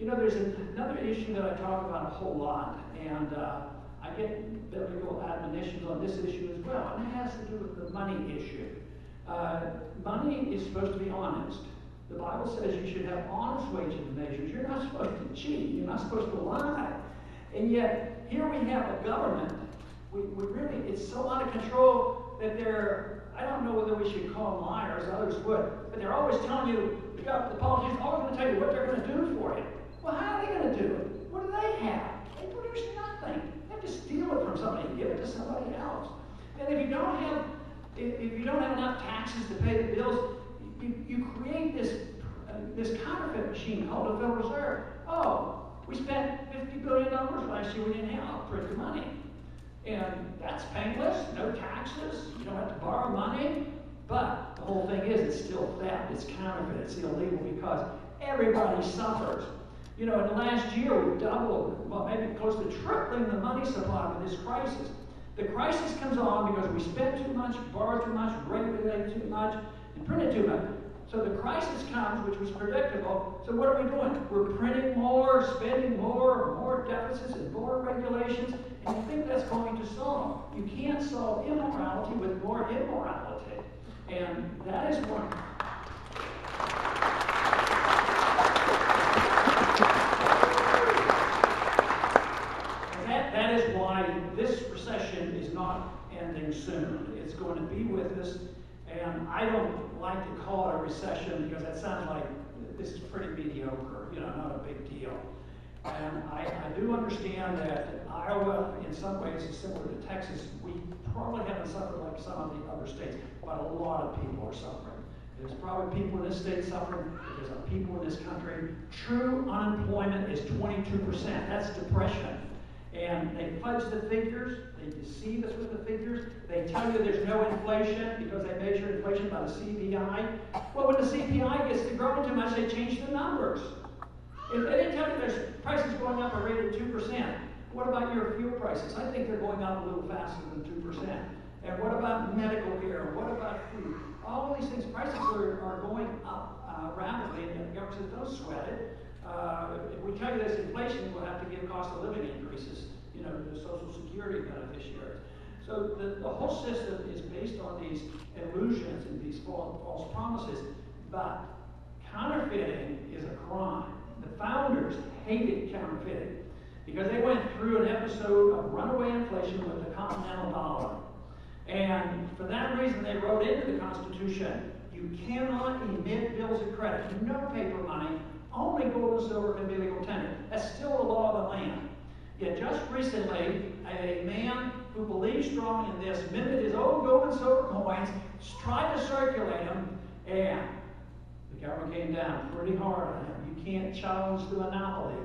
You know, there's another issue that I talk about a whole lot, and I get biblical admonitions on this issue as well, and it has to do with the money issue. Money is supposed to be honest. The Bible says you should have honest weights and measures. You're not supposed to cheat. You're not supposed to lie. And yet, here we have a government. We really, it's so out of control that I don't know whether we should call them liars, others would, but they're always telling you, the politicians are always going to tell you what they're going to do for you. Well, how are they going to do it? What do they have? They produce nothing. They have to steal it from somebody and give it to somebody else. And if you don't have enough taxes to pay the bills, you create this counterfeit machine called the Federal Reserve. Oh, we spent $50 billion last year. We didn't have to print the money. And that's painless, no taxes, you don't have to borrow money. But the whole thing is, it's still theft, it's counterfeit, it's illegal because everybody suffers. You know, in the last year, we've doubled, well, maybe close to tripling the money supply with this crisis. The crisis comes on because we spent too much, borrowed too much, regulated too much, and printed too much. So the crisis comes, which was predictable. So what are we doing? We're printing more, spending more deficits and more regulations, and you think that's going to solve. You can't solve immorality with more immorality. And that is one. That is why this recession is not ending soon. It's going to be with us. And I don't like to call it a recession because that sounds like this is pretty mediocre, you know, not a big deal. And I do understand that Iowa, in some ways, is similar to Texas. We probably haven't suffered like some of the other states, but a lot of people are suffering. There's probably people in this state suffering. There's people in this country. True unemployment is 22%. That's depression. And they fudge the figures. They deceive us with the figures. They tell you there's no inflation because they measure inflation by the CPI. Well, when the CPI gets to growing too much, they change the numbers. If they didn't tell you there's prices going up a rate of 2%, what about your fuel prices? I think they're going up a little faster than 2%. And what about medical care? What about food? All of these things, prices are going up rapidly, and the government says, don't sweat it. If we tell you there's inflation, we'll have to give cost of living increases, you know, to Social Security beneficiaries. So the whole system is based on these illusions and these false promises. But counterfeiting is a crime. The founders hated counterfeiting because they went through an episode of runaway inflation with the continental dollar. And for that reason, they wrote into the Constitution, you cannot emit bills of credit, no paper money, only gold and silver can be legal tender. That's still the law of the land. Yet just recently, a man who believes strongly in this minted his own gold and silver coins, tried to circulate them, and the government came down pretty hard on him. You can't challenge the monopoly.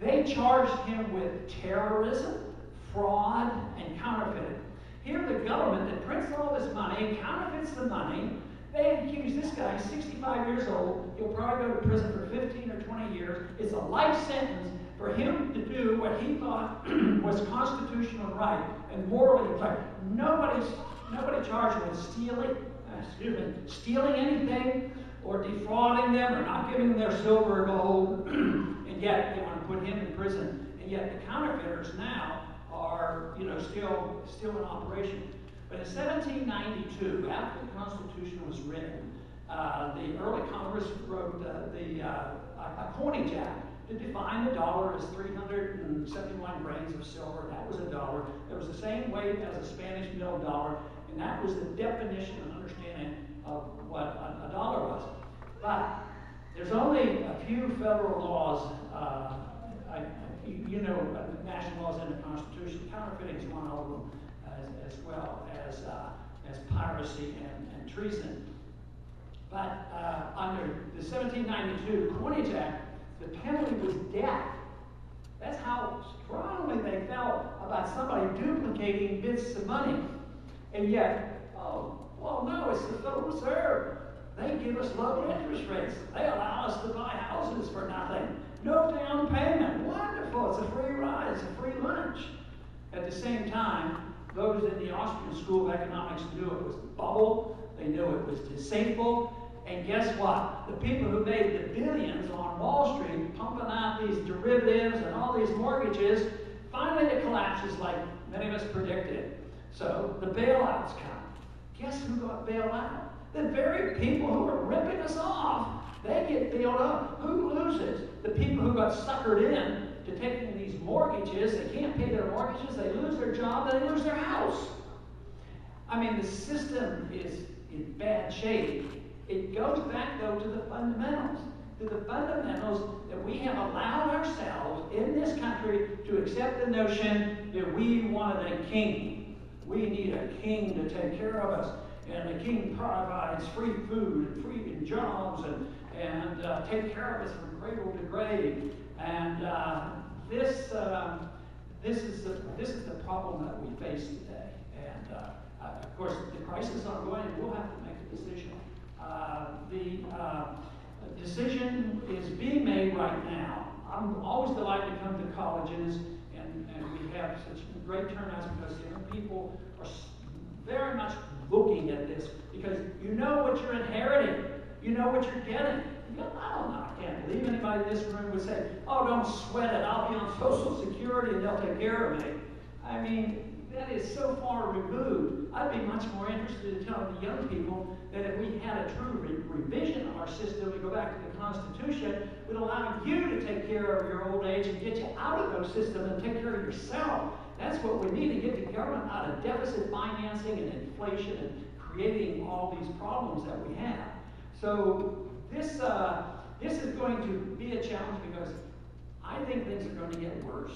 They charged him with terrorism, fraud, and counterfeiting. Here the government that prints all this money, counterfeits the money, they accuse this guy, 65 years old, he'll probably go to prison for 15 or 20 years. It's a life sentence for him to do what he thought was constitutional right and morally right. Nobody charged him with stealing anything or defrauding them or not giving them their silver or gold, and yet they want to put him in prison. And yet the counterfeiters now are, you know, still in operation. But in 1792, after the Constitution was written, the early Congress wrote a coinage act to define the dollar as 371 grains of silver. That was a dollar. It was the same weight as a Spanish mill dollar, and that was the definition and understanding of what a dollar was. But there's only a few federal laws, national laws in the Constitution. Counterfeiting is one of them, as well as piracy and treason. But under the 1792 Coinage Act, the penalty was death. That's how strongly they felt about somebody duplicating bits of money. And yet, no, it's the Federal Reserve. They give us low interest rates. They allow us to buy houses for nothing. No down payment. Wonderful. It's a free ride. It's a free lunch. At the same time, those in the Austrian School of Economics knew it was a bubble. They knew it was deceitful. And guess what? The people who made the billions on Wall Street pumping out these derivatives and all these mortgages, finally it collapses like many of us predicted. So the bailouts come. Guess who got bailed out? The very people who are ripping us off. They get bailed out. Who loses? The people who got suckered in to taking these mortgages. They can't pay their mortgages. They lose their job. They lose their house. I mean, the system is in bad shape. It goes back, though, to the fundamentals. To the fundamentals that we have allowed ourselves in this country to accept the notion that we wanted a king. We need a king to take care of us. And the king provides free food and free jobs and take care of us from cradle to grave. And this is the problem that we face today. And of course, the crisis is ongoing. We'll have to make a decision. The decision is being made right now. I'm always delighted to come to colleges, and we have such great turnouts because young people are very much looking at this because you know what you're inheriting. You know what you're getting. I don't know. I can't believe anybody in this room would say, oh, don't sweat it. I'll be on Social Security and they'll take care of me. I mean, that is so far removed. I'd be much more interested in telling the young people that if we had a true revision of our system, we go back to the Constitution, would allow you to take care of your old age and get you out of those systems and take care of yourself. That's what we need to get the government out of deficit financing and inflation and creating all these problems that we have. So this is going to be a challenge because I think things are going to get worse.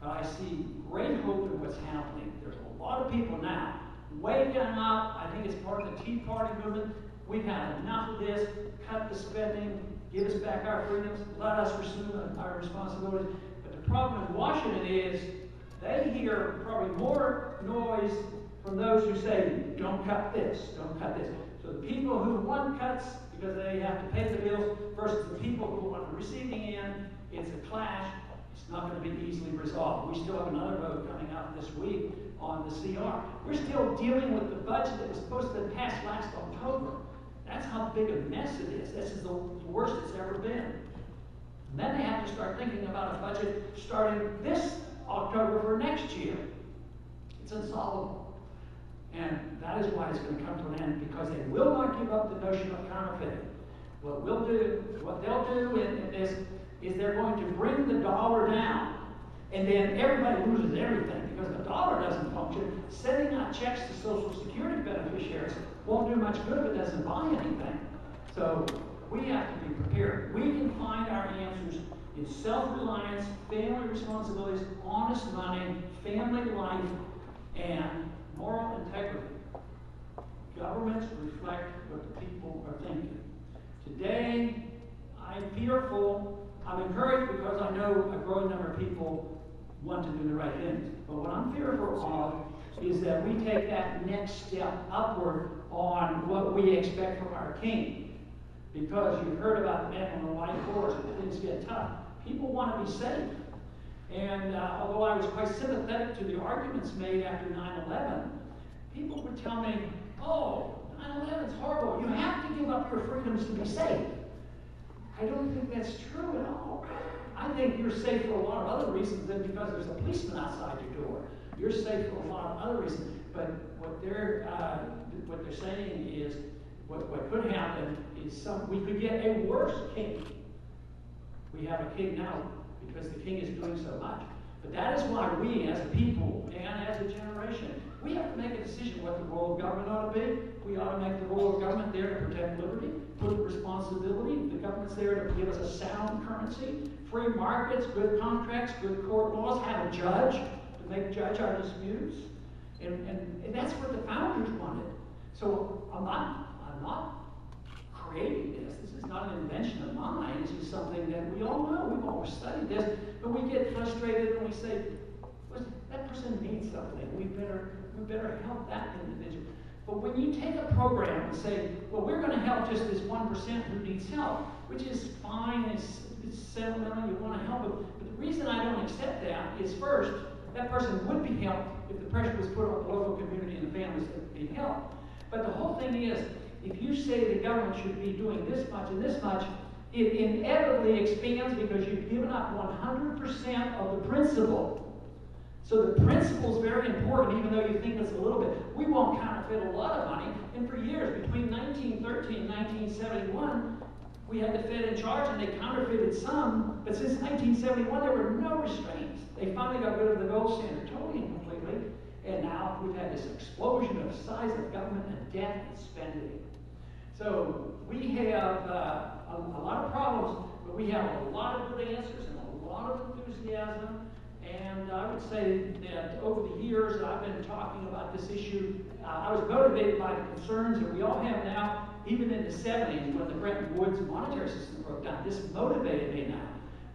But I see great hope in what's happening. There's a lot of people now waking up. I think it's part of the Tea Party movement. We've had enough of this. Cut the spending. Give us back our freedoms. Let us pursue our responsibilities. But the problem in Washington is they hear probably more noise from those who say, don't cut this, don't cut this. So the people who want cuts because they have to pay the bills versus the people who are on the receiving end, it's a clash. It's not going to be easily resolved. We still have another vote coming out this week on the CR. We're still dealing with the budget that was supposed to have passed last October. That's how big a mess it is. This is the worst it's ever been. And then they have to start thinking about a budget starting this October for next year. It's unsolvable. And that is why it's going to come to an end, because they will not give up the notion of counterfeiting. What they'll do in this is they're going to bring the dollar down, and then everybody loses everything because the dollar doesn't function. Sending out checks to Social Security beneficiaries won't do much good if it doesn't buy anything. So we have to be prepared. We can find our answers in self-reliance, family responsibilities, honest money, family life, and moral integrity. Governments reflect what the people are thinking. Today, I'm fearful. I'm encouraged because I know a growing number of people want to do the right things. But what I'm fearful of is that we take that next step upward on what we expect from our king. Because you've heard about the man on the white horse, and things get tough. People want to be safe. And although I was quite sympathetic to the arguments made after 9/11, people would tell me, oh, 9/11 is horrible. You have to give up your freedoms to be safe. I don't think that's true at all. I think you're safe for a lot of other reasons than because there's a policeman outside your door. You're safe for a lot of other reasons. But what they're saying is, what could happen is we could get a worse king. We have a king now because the king is doing so much. But that is why we as a people and as a generation, we have to make a decision what the role of government ought to be. We ought to make the role of government there to protect liberty, put the responsibility. The government's there to give us a sound currency, free markets, good contracts, good court laws, have a judge to judge our disputes. And that's what the founders wanted. So I'm not creating this. This is not an invention of mine. This is something that we all know. We've always studied this. But we get frustrated and we say, that person needs something. We better help that individual. But when you take a program and say, well, we're going to help just this 1% who needs help, which is fine, it's sentimental, you want to help them. But the reason I don't accept that is, first, that person would be helped if the pressure was put on the local community and the families that need help. But the whole thing is, if you say the government should be doing this much and this much, it inevitably expands because you've given up 100% of the principle. So the principle is very important, even though you think it's a little bit. We won't counterfeit a lot of money, and for years, between 1913 and 1971, we had the Fed in charge, and they counterfeited some, but since 1971, there were no restraints. They finally got rid of the gold standard totally and completely, and now we've had this explosion of size of government and debt and spending. So we have a lot of problems, but we have a lot of good answers and a lot of enthusiasm. And I would say that over the years that I've been talking about this issue, I was motivated by the concerns that we all have now, even in the 70s when the Bretton Woods monetary system broke down. This motivated me now.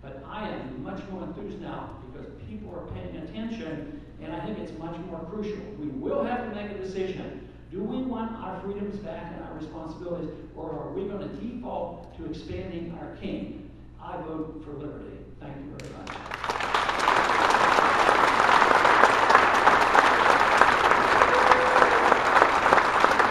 But I am much more enthused now because people are paying attention, and I think it's much more crucial. We will have to make a decision. Do we want our freedoms back and our responsibilities, or are we going to default to expanding our king? I vote for liberty.